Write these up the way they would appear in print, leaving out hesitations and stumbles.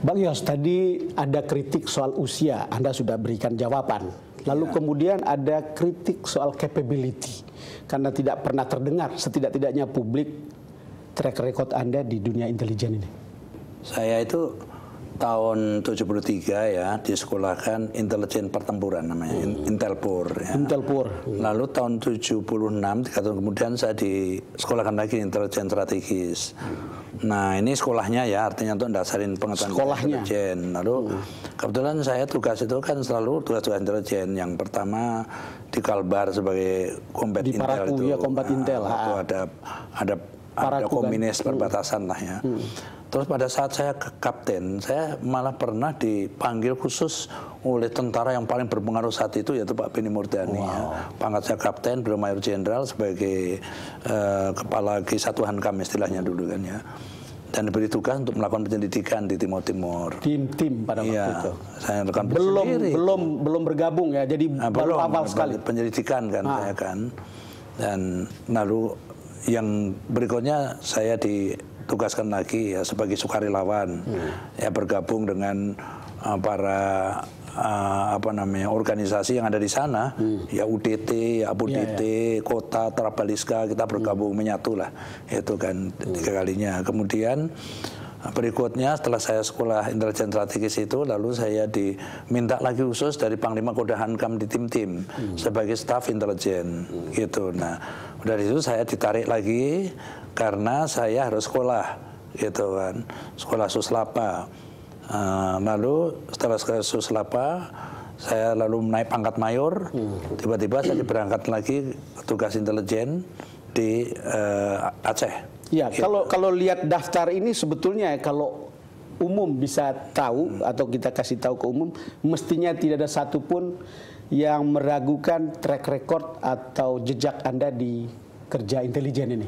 Bang Yos, tadi ada kritik soal usia, Anda sudah berikan jawaban. Lalu kemudian ada kritik soal capability, karena tidak pernah terdengar setidak-tidaknya publik track record Anda di dunia intelijen ini. Saya itu tahun 73 ya disekolahkan intelijen pertempuran namanya, Intelpur. Ya. Intelpur. Lalu tahun 76, 3 tahun kemudian saya disekolahkan lagi intelijen strategis. Nah ini sekolahnya ya, artinya untuk dasarin pengetahuan intelijen. Lalu kebetulan saya tugas itu kan selalu tugas-tugas intelijen. Yang pertama di Kalbar sebagai kombat di intel Paraku, itu. Ya, kombat intel. Waktu ada komunis perbatasan lah ya. Terus pada saat saya ke kapten, saya malah pernah dipanggil khusus oleh tentara yang paling berpengaruh saat itu, yaitu Pak Beni Murdani. Ya. Pangkat saya kapten, beliau mayor jenderal sebagai kepala Kesatuan Ham istilahnya dulu kan ya. Dan diberi tugas untuk melakukan penyelidikan di Timur Timur. Tim pada waktu itu. Saya lakukan belum bergabung ya, jadi baru awal sekali. Penyelidikan kan saya kan. Dan lalu yang berikutnya saya ditugaskan lagi ya sebagai sukarelawan, ya bergabung dengan para organisasi yang ada di sana, ya UDT, ya APUDT, Kota, Trabaliska, kita bergabung menyatu lah, itu kan 3 kalinya. Kemudian berikutnya setelah saya sekolah intelijen strategis itu, lalu saya diminta lagi khusus dari Panglima Koda Hankam di tim-tim sebagai staf intelijen gitu. Nah dari situ saya ditarik lagi karena saya harus sekolah gitu kan, sekolah Suslapa. Lalu setelah sekolah Suslapa saya lalu naik pangkat mayor, tiba-tiba saya berangkat lagi tugas intelijen di Aceh. Ya, kalau lihat daftar ini sebetulnya kalau umum bisa tahu atau kita kasih tahu ke umum, mestinya tidak ada satupun yang meragukan track record atau jejak Anda di kerja intelijen ini.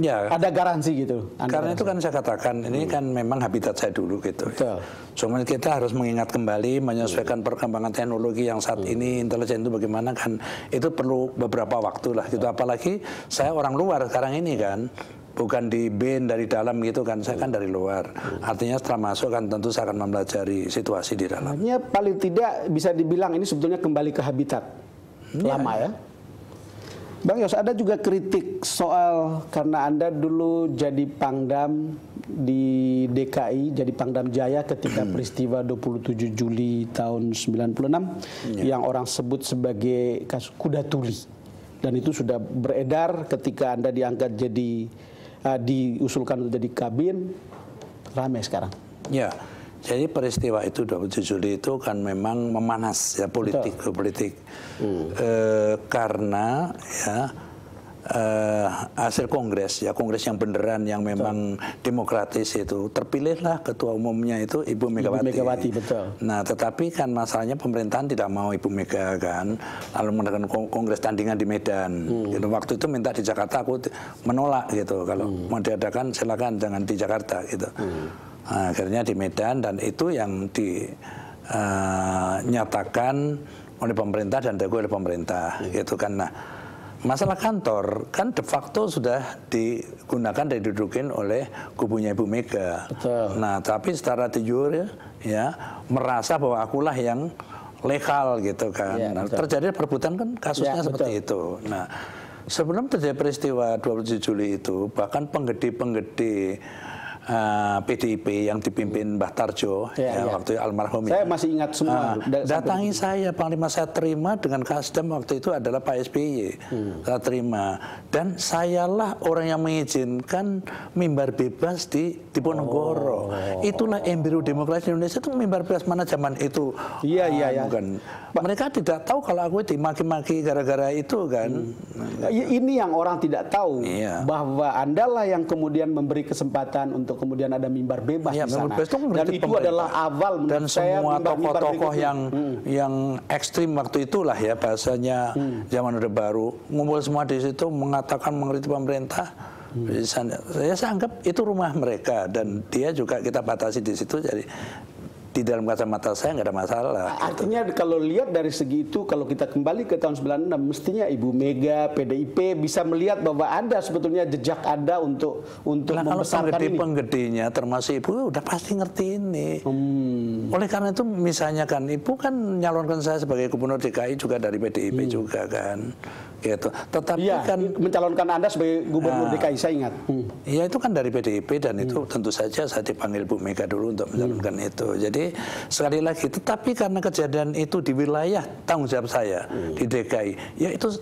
Ya, ada garansi gitu. Karena itu kan saya katakan ini kan memang habitat saya dulu gitu. Betul. Cuman kita harus mengingat kembali, menyesuaikan perkembangan teknologi yang saat ini intelijen itu bagaimana kan, itu perlu beberapa waktu lah gitu. Apalagi saya orang luar sekarang ini kan, bukan di BIN dari dalam gitu kan, saya kan dari luar. Artinya setelah masuk kan tentu saya akan mempelajari situasi di dalam. Artinya paling tidak bisa dibilang ini sebetulnya kembali ke habitat lama ya. Bang Yos, ada juga kritik soal karena Anda dulu jadi Pangdam di DKI, jadi Pangdam Jaya ketika peristiwa 27 Juli tahun 96 yang orang sebut sebagai kasus kuda tuli. Dan itu sudah beredar ketika Anda diangkat jadi diusulkan untuk jadi kabin, ramai sekarang. Ya, jadi peristiwa itu 27 Juli itu kan memang memanas ya politik. Karena ya hasil kongres yang beneran yang memang demokratis itu terpilihlah ketua umumnya itu Ibu Megawati. Betul. Nah, tetapi kan masalahnya pemerintahan tidak mau Ibu Mega kan, lalu mengadakan kongres tandingan di Medan. Gitu. Waktu itu minta di Jakarta, aku menolak gitu. Kalau mau diadakan silakan, jangan di Jakarta gitu. Nah, akhirnya di Medan, dan itu yang dinyatakan oleh pemerintah dan diakui oleh pemerintah gitu kan. Nah, masalah kantor kan de facto sudah digunakan dan didudukin oleh kubunya Ibu Mega. Betul. Nah, tapi secara de jure ya merasa bahwa akulah yang legal gitu kan. Ya, nah, terjadi perebutan kan kasusnya seperti itu. Nah, sebelum terjadi peristiwa 27 Juli itu, bahkan penggede-penggede PDIP yang dipimpin Mbah Tarjo waktu almarhum saya masih ingat semua. Datangi saya, Panglima saya terima dengan Kasdam waktu itu adalah Pak SBY. Saya terima, dan sayalah orang yang mengizinkan mimbar bebas di Diponegoro. Itulah embrio demokrasi Indonesia, itu mimbar bebas mana zaman itu. Bukan. Mereka tidak tahu kalau aku dimaki-maki gara-gara itu kan. Ini yang orang tidak tahu, bahwa Anda lah yang kemudian memberi kesempatan untuk kemudian ada mimbar bebas di sana. Dan itu adalah awal dan semua tokoh-tokoh yang ekstrim waktu itulah ya bahasanya zaman Orde Baru ngumpul semua di situ mengatakan mengkritik pemerintah. Saya anggap itu rumah mereka, dan dia juga kita batasi di situ. Jadi di dalam kacamata saya nggak ada masalah. Artinya kalau lihat dari segi itu, kalau kita kembali ke tahun 96, mestinya Ibu Mega, PDIP bisa melihat bahwa ada sebetulnya jejak Anda untuk membesarkan ini. Penggedenya termasuk Ibu udah pasti ngerti ini. Oleh karena itu misalnya kan Ibu kan nyalonkan saya sebagai Gubernur DKI juga dari PDIP juga kan. Gitu. Tetapi ya, kan mencalonkan Anda sebagai Gubernur DKI, saya ingat. Ya itu kan dari PDIP dan itu tentu saja saya dipanggil Bu Mega dulu untuk mencalonkan itu. Jadi sekali lagi, tetapi karena kejadian itu di wilayah tanggung jawab saya di DKI, ya itu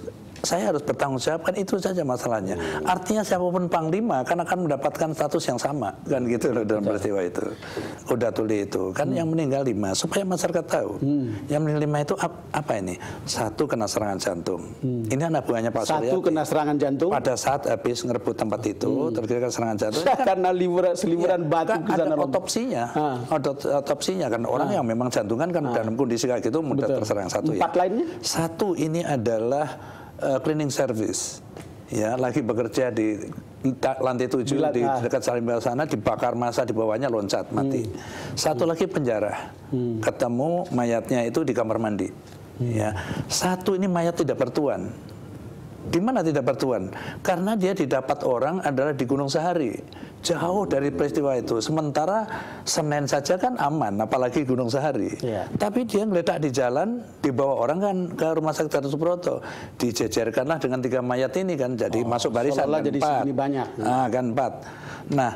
saya harus bertanggung jawab, kan itu saja masalahnya. Artinya siapapun Panglima kan akan mendapatkan status yang sama, kan gitu loh dalam peristiwa itu. Udah Tuli itu kan yang meninggal 5, supaya masyarakat tahu. Yang meninggal 5 itu apa ini? 1 kena serangan jantung. Ini anak buahnya Pak Surya. 1 kena serangan jantung. Pada saat habis ngerebut tempat itu, terkira serangan jantung. Karena seliburan batu ke sana. Ada otopsinya. Otopsinya kan orang yang memang jantungan kan dalam kondisi kayak gitu mudah terserang. 1 ya. 4 lainnya? 1 ini adalah cleaning service, ya lagi bekerja di lantai 7 di dekat Salimba sana, dibakar massa, di bawahnya loncat mati. 1 lagi penjara, ketemu mayatnya itu di kamar mandi. Ya, 1 ini mayat tidak bertuan. Di mana tidak bertuan? Karena dia didapat orang adalah di Gunung Sahari, jauh dari peristiwa itu. Sementara Senen saja kan aman, apalagi Gunung Sahari. Tapi dia ngeledak di jalan, dibawa orang kan ke Rumah Sakit Gatot Subroto, dijejerkanlah dengan 3 mayat ini kan, jadi masuk barisan kan jadi 4. Segini banyak. Kan 4. Nah,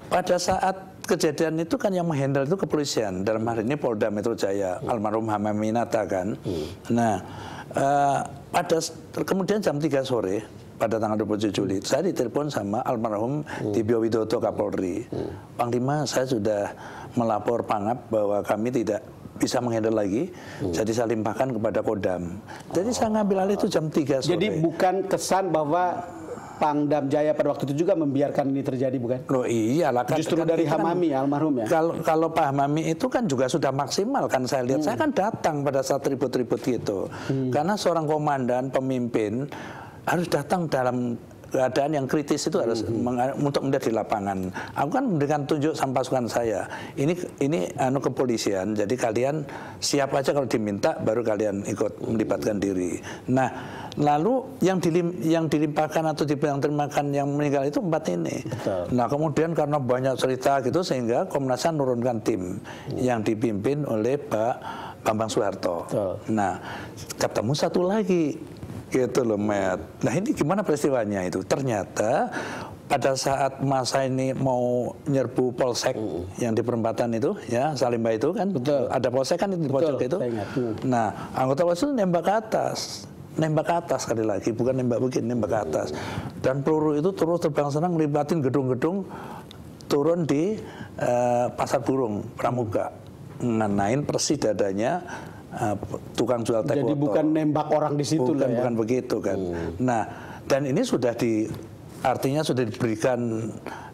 pada saat kejadian itu kan yang menghandle itu kepolisian, dalam hari ini Polda Metro Jaya, almarhum Hamaminata kan. Nah, kemudian jam 3 sore pada tanggal 27 Juli saya ditelepon sama almarhum Dibyo Widodo Kapolri. Panglima, saya sudah melapor Pangap bahwa kami tidak bisa menghandle lagi, jadi saya limpahkan kepada Kodam. Jadi saya ngambil alih itu jam 3 sore. Jadi bukan kesan bahwa Pangdam Jaya pada waktu itu juga membiarkan ini terjadi, bukan? Loh iyalah kan. Justru dari Hamami, almarhum ya? Kalau Pak Hamami itu kan juga sudah maksimal kan saya lihat. Saya kan datang pada saat ribut-ribut gitu. Karena seorang komandan, pemimpin harus datang dalam keadaan yang kritis itu harus untuk melihat di lapangan. Aku kan memberikan tunjuk sama pasukan saya. Ini kepolisian. Jadi kalian siap aja kalau diminta, baru kalian ikut melibatkan diri. Nah, lalu yang dilimpahkan atau diterimakan yang meninggal itu 4 ini. Nah, kemudian karena banyak cerita gitu sehingga Komnas HAM menurunkan tim yang dipimpin oleh Pak Bambang Soeharto. Nah, ketemu 1 lagi. Gitu loh, Matt. Nah, ini gimana peristiwanya itu? Ternyata pada saat masa ini mau nyerbu polsek yang di perempatan itu, ya Salimba itu kan, ada polsek kan di pojok itu. Nah, anggota polisi itu nembak ke atas sekali lagi, bukan nembak begini, nembak ke atas. Dan peluru itu terus terbang sana ngelibatin gedung-gedung, turun di Pasar Burung Pramuka, ngenain persis dadanya tukang jual teh. Jadi bukan nembak orang di situ lah ya. Bukan begitu kan. Nah, dan ini sudah artinya sudah diberikan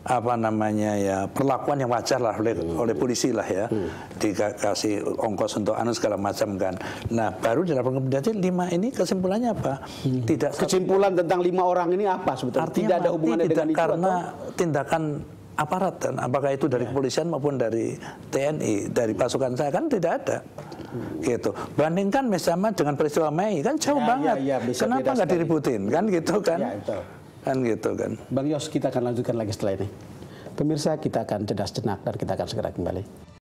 apa namanya ya perlakuan yang wajar lah oleh polisi lah ya. Dikasih ongkos untuk segala macam kan. Nah, baru dilaporkan kemudian 5 ini kesimpulannya apa? Kesimpulan tentang 5 orang ini apa sebetulnya? Artinya tidak ada hubungannya dengan itu karena atau? Tindakan aparat dan apakah itu dari kepolisian maupun dari TNI, dari pasukan saya kan tidak ada. Gitu. Bandingkan misalnya dengan peristiwa Mei kan jauh banget. Kenapa nggak diributin kan gitu kan? Kan gitu kan. Bang Yos, kita akan lanjutkan lagi setelah ini. Pemirsa, kita akan jeda sejenak dan kita akan segera kembali.